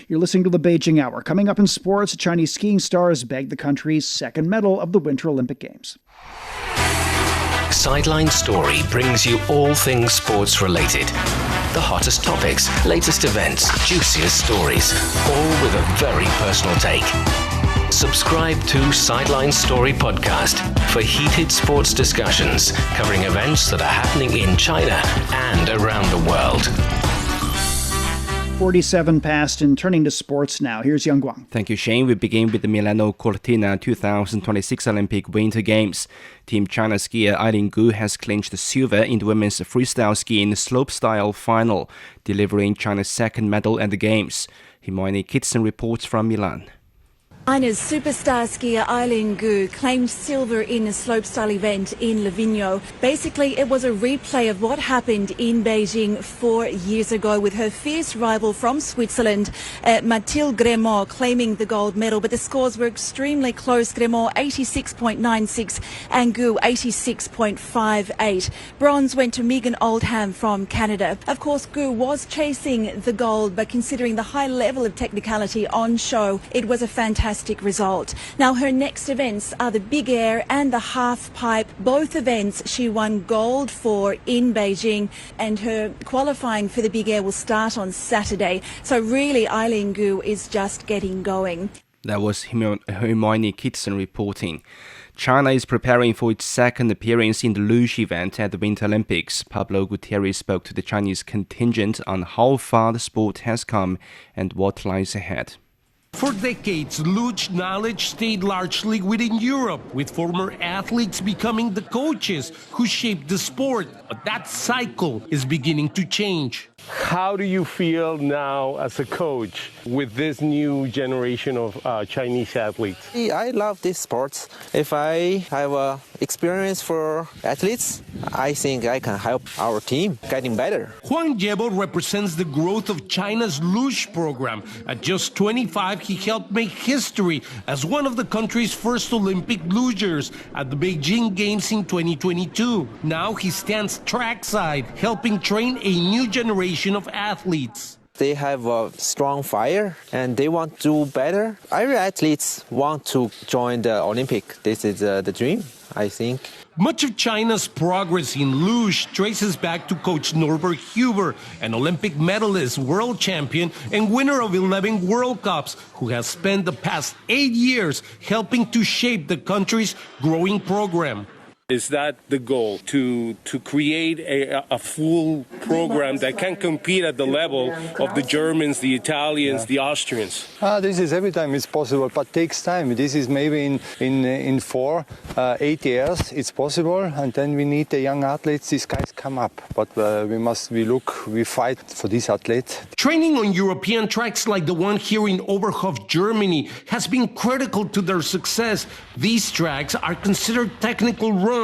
You're listening to the Beijing Hour. Coming up in sports, Chinese skiing stars bag the country's second medal of the Winter Olympic Games.
Sideline Story brings you all things sports related. The hottest topics, latest events, juiciest stories, all with a very personal take. Subscribe to Sideline Story Podcast for heated sports discussions covering events that are happening in China and around the world.
47 past and turning to sports now. Here's Yang Guang.
Thank you, Shane. We begin with the Milano Cortina 2026 Olympic Winter Games. Team China skier Eileen Gu has clinched silver in the women's freestyle skiing slopestyle final, delivering China's second medal at the Games. Hermione Kitson reports from Milan.
China's superstar skier Eileen Gu claimed silver in a slopestyle event in Livigno. Basically, it was a replay of what happened in Beijing 4 years ago with her fierce rival from Switzerland, Mathilde Grémont, claiming the gold medal. But the scores were extremely close. Grémont 86.96 and Gu 86.58. Bronze went to Megan Oldham from Canada. Of course, Gu was chasing the gold, but considering the high level of technicality on show, it was a fantastic result. Now her next events are the big air and the half pipe. Both events she won gold for in Beijing, and her qualifying for the big air will start on Saturday. So really Eileen Gu is just getting going.
That was Hermione Kitson reporting. China is preparing for its second appearance in the luge event at the Winter Olympics. Pablo Gutierrez spoke to the Chinese contingent on how far the sport has come and what lies ahead.
For decades, luge knowledge stayed largely within Europe, with former athletes becoming the coaches who shaped the sport. But that cycle is beginning to change.
How do you feel now as a coach with this new generation of Chinese athletes?
I love this sport. If I have experience for athletes, I think I can help our team getting better.
Huang Jiebo represents the growth of China's luge program. At just 25, he helped make history as one of the country's first Olympic lugers at the Beijing Games in 2022. Now he stands trackside, helping train a new generation of athletes.
They have a strong fire and they want to do better. Every athletes want to join the Olympic. This is the dream, I think.
Much of China's progress in luge traces back to coach Norbert Huber, an Olympic medalist, world champion, and winner of 11 World Cups, who has spent the past 8 years helping to shape the country's growing program.
Is that the goal, to create a full program that can compete at the level of the Germans, the Italians, the Austrians?
This is every time it's possible, but takes time. This is maybe in 8 years it's possible, and then we need the young athletes. These guys come up, but we fight for these athletes.
Training on European tracks like the one here in Oberhof, Germany, has been critical to their success. These tracks are considered technical runs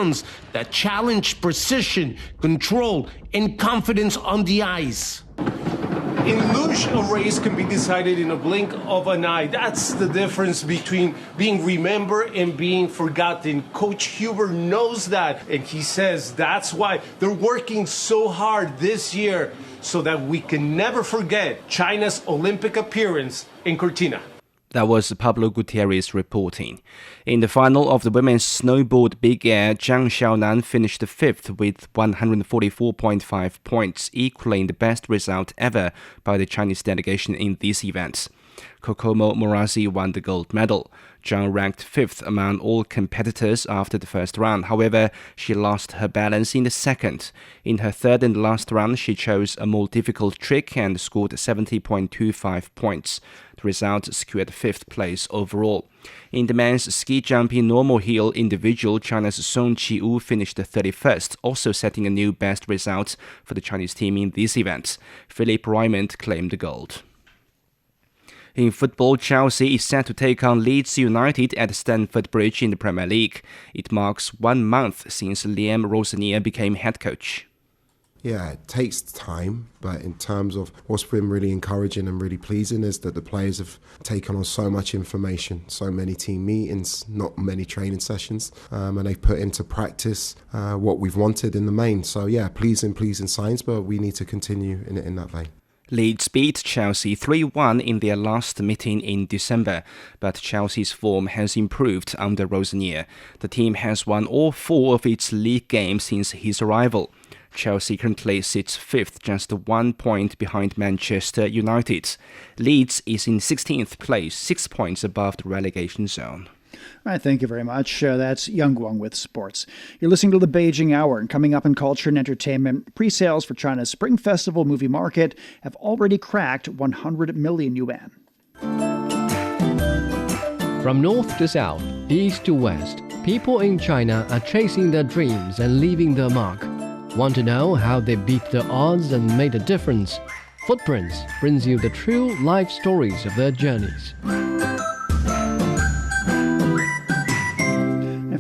that challenge precision, control, and confidence on the ice. In luge, a race can be decided in a blink of an eye. That's the difference between being remembered and being forgotten. Coach Huber knows that, and he says that's why they're working so hard this year so that we can never forget China's Olympic appearance in Cortina.
That was Pablo Gutierrez reporting. In the final of the women's snowboard big air, Zhang Xiaonan finished fifth with 144.5 points, equaling the best result ever by the Chinese delegation in these events. Kokomo Morazi won the gold medal. Zhang ranked fifth among all competitors after the first round. However, she lost her balance in the second. In her third and last round, she chose a more difficult trick and scored 70.25 points. The result secured fifth place overall. In the men's ski jumping normal hill individual, China's Song Chi-woo finished 31st, also setting a new best result for the Chinese team in this event. Philipp Raimond claimed the gold. In football, Chelsea is set to take on Leeds United at Stamford Bridge in the Premier League. It marks 1 month since Liam Rosenior became head coach.
Yeah, it takes time, but in terms of what's been really encouraging and really pleasing is that the players have taken on so much information, so many team meetings, not many training sessions, and they've put into practice what we've wanted in the main. So yeah, pleasing signs, but we need to continue in that vein.
Leeds beat Chelsea 3-1 in their last meeting in December, but Chelsea's form has improved under Rosenior. The team has won all 4 of its league games since his arrival. Chelsea currently sits fifth, just 1 point behind Manchester United. Leeds is in 16th place, 6 points above the relegation zone.
All right, thank you very much. That's Yang Guang with sports. You're listening to the Beijing Hour, and coming up in culture and entertainment, pre-sales for China's Spring Festival movie market have already cracked 100 million yuan.
From north to south, east to west, people in China are chasing their dreams and leaving their mark. Want to know how they beat the odds and made a difference? Footprints brings you the true life stories of their journeys.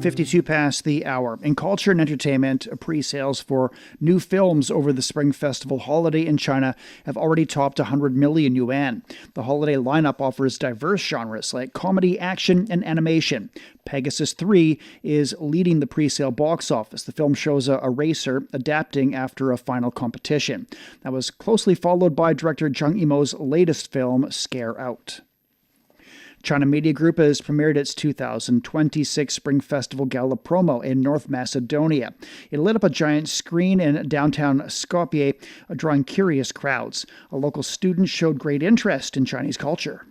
52 past the hour. In culture and entertainment, pre-sales for new films over the Spring Festival holiday in China have already topped 100 million yuan. The holiday lineup offers diverse genres like comedy, action, and animation. Pegasus 3 is leading the pre-sale box office. The film shows a racer adapting after a final competition. That was closely followed by director Zhang Yimou's latest film, Scare Out. China Media Group has premiered its 2026 Spring Festival Gala promo in North Macedonia. It lit up a giant screen in downtown Skopje, drawing curious crowds. A local student showed great interest in Chinese culture.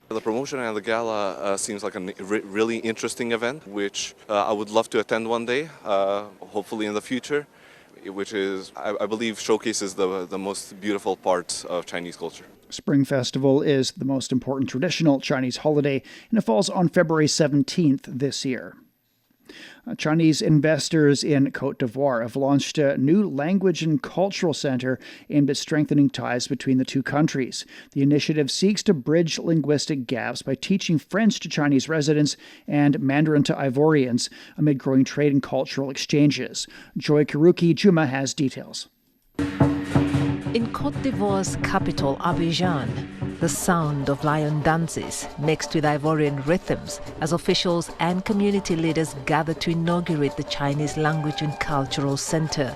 The promotion and the gala seems like a really interesting event, which I would love to attend one day, hopefully in the future, which is, I believe, showcases the most beautiful parts of Chinese culture.
Spring Festival is the most important traditional Chinese holiday, and it falls on February 17th this year. Chinese investors in Côte d'Ivoire have launched a new language and cultural center aimed at strengthening ties between the two countries. The initiative seeks to bridge linguistic gaps by teaching French to Chinese residents and Mandarin to Ivorians amid growing trade and cultural exchanges. Joy Karuki Juma has details.
In Côte d'Ivoire's capital, Abidjan, the sound of lion dances mixed with Ivorian rhythms as officials and community leaders gather to inaugurate the Chinese Language and Cultural Center.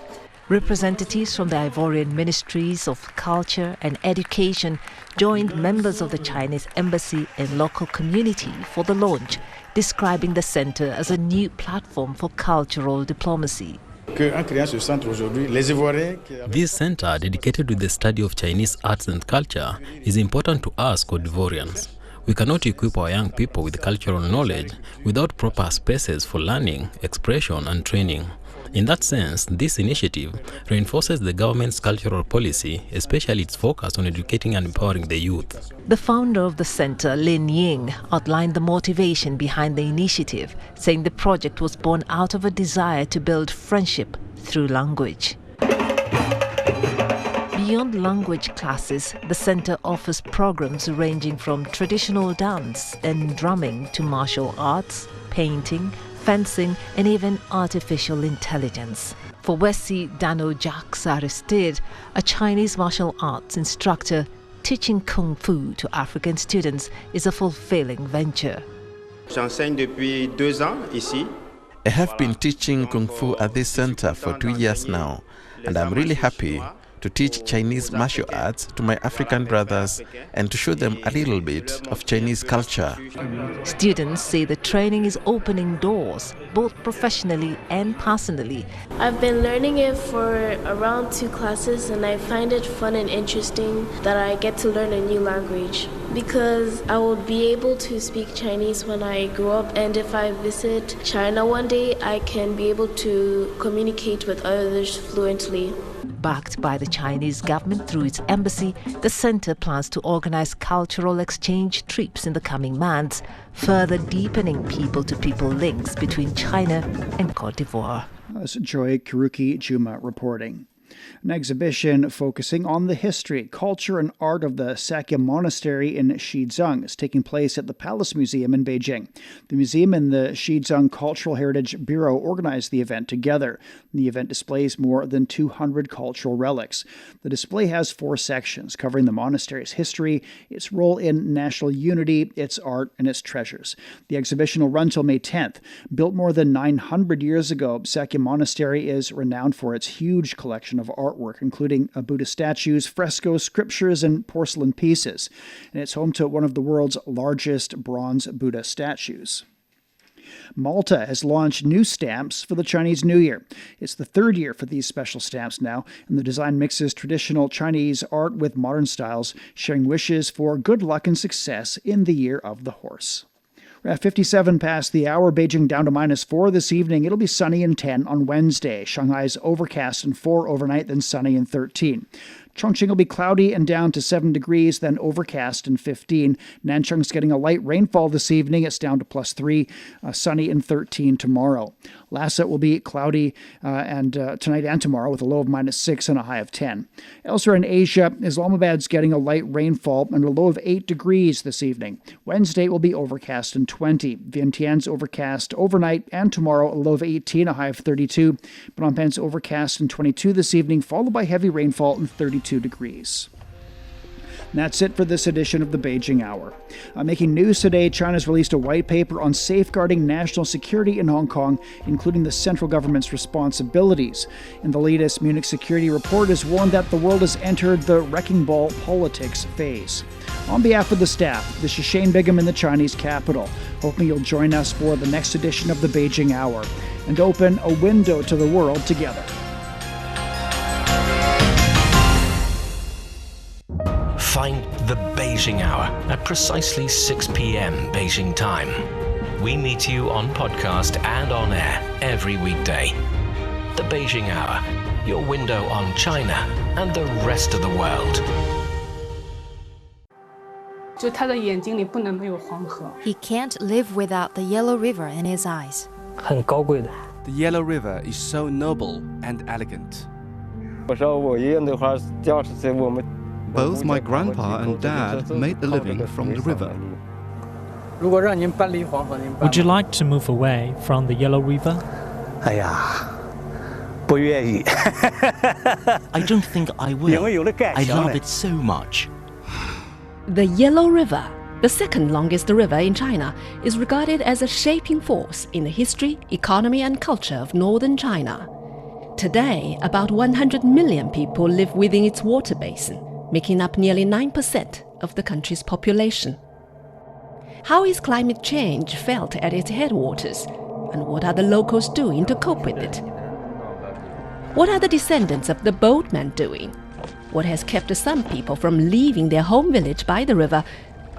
Representatives from the Ivorian Ministries of Culture and Education joined members of the Chinese Embassy and local community for the launch, describing the center as a new platform for cultural diplomacy.
This center, dedicated to the study of Chinese arts and culture, is important to us Cote d'Ivoirians.
We cannot equip our young people with cultural knowledge without proper spaces for learning, expression and training. In that sense, this initiative reinforces the government's cultural policy, especially its focus on educating and empowering the youth.
The founder of the center, Lin Ying, outlined the motivation behind the initiative, saying the project was born out of a desire to build friendship through language. Beyond language classes, the center offers programs ranging from traditional dance and drumming to martial arts, painting, fencing and even artificial intelligence. For Wesley Dano Jacques Aristide, a Chinese martial arts instructor, teaching Kung Fu to African students is a fulfilling venture.
J'enseigne depuis 2 ans ici.
I have been teaching Kung Fu at this center for 2 years now, and I'm really happy to teach Chinese martial arts to my African brothers and to show them a little bit of Chinese culture.
Students say the training is opening doors, both professionally and personally.
I've been learning it for around 2 classes and I find it fun and interesting that I get to learn a new language because I will be able to speak Chinese when I grow up, and if I visit China one day, I can be able to communicate with others fluently.
Backed by the Chinese government through its embassy, the center plans to organize cultural exchange trips in the coming months, further deepening people-to-people links between China and Côte d'Ivoire.
That's Joy Kiruki Juma reporting. An exhibition focusing on the history, culture and art of the Sakya Monastery in Xizang is taking place at the Palace Museum in Beijing. The museum and the Xizang Cultural Heritage Bureau organized the event together. The event displays more than 200 cultural relics. The display has 4 sections covering the monastery's history, its role in national unity, its art, and its treasures. The exhibition will run till May 10th. Built more than 900 years ago, Sakya Monastery is renowned for its huge collection of artwork, including Buddha statues, frescoes, scriptures, and porcelain pieces. And it's home to one of the world's largest bronze Buddha statues. Malta has launched new stamps for the Chinese New Year. It's the 3rd year for these special stamps now, and the design mixes traditional Chinese art with modern styles, sharing wishes for good luck and success in the year of the horse. We're at 57 past the hour, Beijing down to -4 this evening. It'll be sunny and 10 on Wednesday. Shanghai's overcast and 4 overnight, then sunny and 13. Chongqing will be cloudy and down to 7 degrees, then overcast and 15. Nanchang's getting a light rainfall this evening. It's down to +3, sunny and 13 tomorrow. Lhasa will be cloudy and tonight and tomorrow with a low of -6 and a high of 10. Elsewhere in Asia, Islamabad's getting a light rainfall and a low of 8 degrees this evening. Wednesday will be overcast and 20. Vientiane's overcast overnight and tomorrow, a low of 18, a high of 32. Phnom Penh's overcast and 22 this evening, followed by heavy rainfall and 32 degrees. And that's it for this edition of the Beijing Hour. Making news today, China's released a white paper on safeguarding national security in Hong Kong, including the central government's responsibilities. In the latest Munich Security Report has warned that the world has entered the wrecking ball politics phase. On behalf of the staff, this is Shane Bigham in the Chinese capital, hoping you'll join us for the next edition of the Beijing Hour and open a window to the world together.
Find the Beijing Hour at precisely 6 p.m. Beijing time. We meet you on podcast and on air every weekday. The Beijing Hour, your window on China and the rest of the world.
He can't live without the Yellow River in his eyes.
The Yellow River is so noble and elegant.
Both my grandpa and dad made a living from the river.
Would you like to move away from the Yellow River?
I don't think I will. I love it so much.
The Yellow River, the second longest river in China, is regarded as a shaping force in the history, economy and culture of northern China. Today, about 100 million people live within its water basin, making up nearly 9% of the country's population. How is climate change felt at its headwaters, and what are the locals doing to cope with it? What are the descendants of the boatmen doing? What has kept some people from leaving their home village by the river,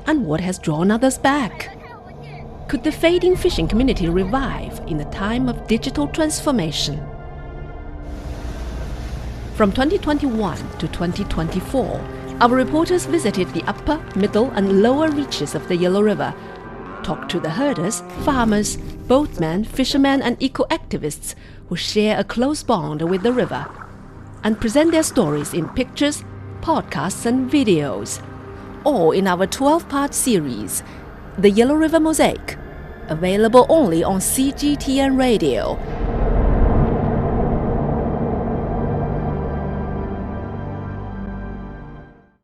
And what has drawn others back? Could the fading fishing community revive in a time of digital transformation? From 2021 to 2024, our reporters visited the upper, middle and lower reaches of the Yellow River, talked to the herders, farmers, boatmen, fishermen and eco-activists who share a close bond with the river, and present their stories in pictures, podcasts and videos, all in our 12-part series, The Yellow River Mosaic, available only on CGTN Radio